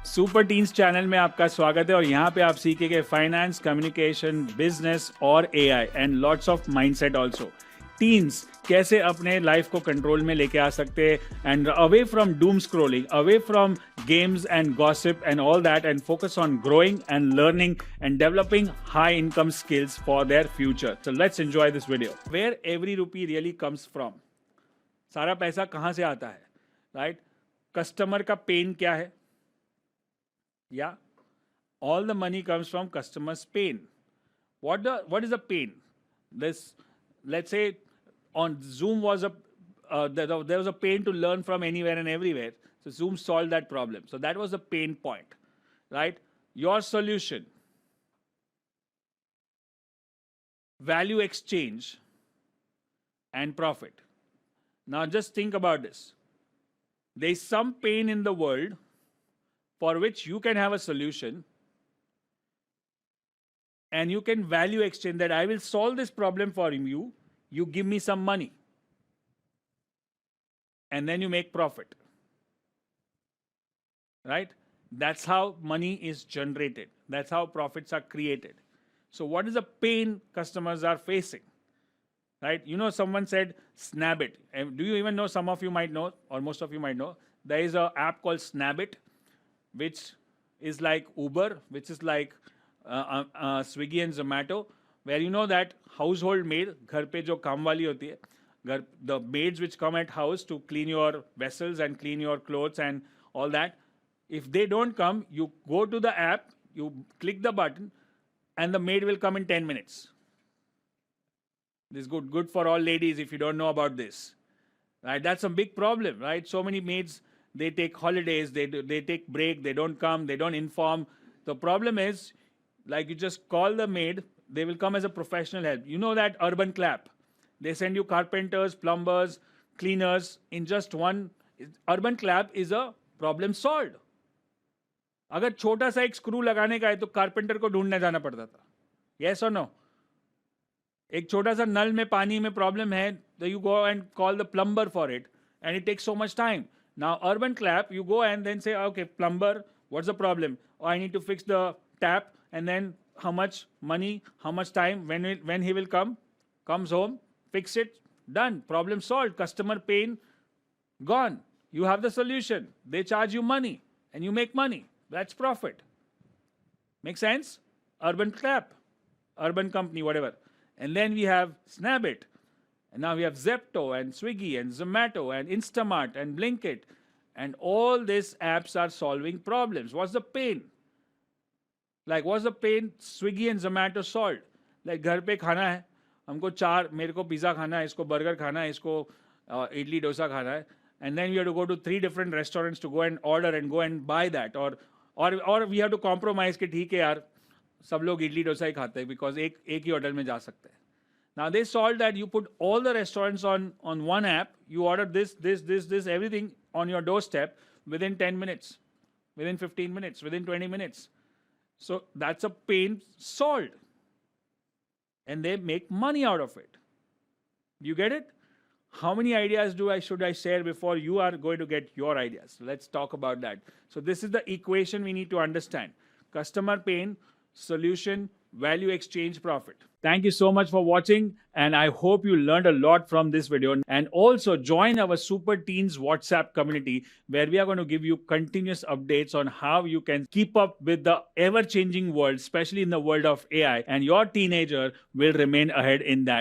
Super teens channel में आपका स्वागत है और यहाँ पे आप सीखेंगे फाइनेंस, कम्युनिकेशन, बिजनेस और AI and lots of mindset also. Teens कैसे अपने लाइफ को कंट्रोल में लेके आ सकते हैं and away from Doom scrolling, away from games and gossip and all that, and focus on growing and learning and developing high income skills for their future. So let's enjoy this video. Where every rupee really comes from? सारा पैसा कहाँ से आता है, right? Customer का pen क्या है? Yeah, all the money comes from customers' pain. What is the pain? This, let's say, on Zoom was there was a pain to learn from anywhere and everywhere. So Zoom solved that problem. So that was the pain point, right? Your solution: value exchange and profit. Now just think about this. There is some pain in the world for which you can have a solution, and you can value exchange that. I will solve this problem for you. You give me some money, and then you make profit. Right? That's how money is generated. That's how profits are created. So what is the pain customers are facing? Right? You know, someone said Snabit. Do you even know? Some of you might know, or most of you might know. There is an app called Snabit, which is like Uber, which is like Swiggy and Zomato, where you know that household maid, घर पे जो काम वाली होती है, the maids which come at house to clean your vessels and clean your clothes and all that, if they don't come, you go to the app, you click the button, and the maid will come in 10 minutes. This is good for all ladies if you don't know about this. Right? That's a big problem, right? So many maids, they take holidays, they take break, they don't come, they don't inform. The problem is, like, you just call the maid, they will come as a professional help. You know that Urban Clap, they send you carpenters, plumbers, cleaners in just one. Urban Clap is a problem solved. अगर छोटा सा एक screw लगाने का है तो carpenter को ढूंढने जाना पड़ता था. Yes or no? एक छोटा सा नल में पानी में प्रॉब्लम है तो you go and call the plumber for it, and it takes so much time. Now Urban Clap, you go and then say, okay, plumber, what's the problem? Oh, I need to fix the tap, and then how much money, how much time, when he will come, comes home, fix it, done, problem solved, customer pain gone. You have the solution. They charge you money and you make money. That's profit. Make sense? Urban Clap, Urban Company, whatever. And then we have Snabit. And now we have Zepto and Swiggy and Zomato and Instamart and Blinkit. And all these apps are solving problems. What's the pain? Like, what's the pain Swiggy and Zomato solved? Like, घर पे खाना है, हमको चार, मेरे को pizza खाना है, इसको बर्गर खाना है, इसको इडली डोसा खाना है. And then we have to go to 3 different restaurants to go and order and go and buy that. Or we have to compromise कि ठीक है यार, सब लोग इडली डोसा ही खाते हैं because एक ही होटल में जा सकते हैं. Now they solved that. You put all the restaurants on one app, you order this, everything on your doorstep within 10 minutes, within 15 minutes, within 20 minutes. So that's a pain solved. And they make money out of it. You get it? How many ideas should I share before you are going to get your ideas? Let's talk about that. So this is the equation we need to understand. Customer pain, solution, value exchange, profit. Thank you so much for watching, and I hope you learned a lot from this video. And also join our Super Teens WhatsApp community, where we are going to give you continuous updates on how you can keep up with the ever-changing world, especially in the world of AI, and your teenager will remain ahead in that.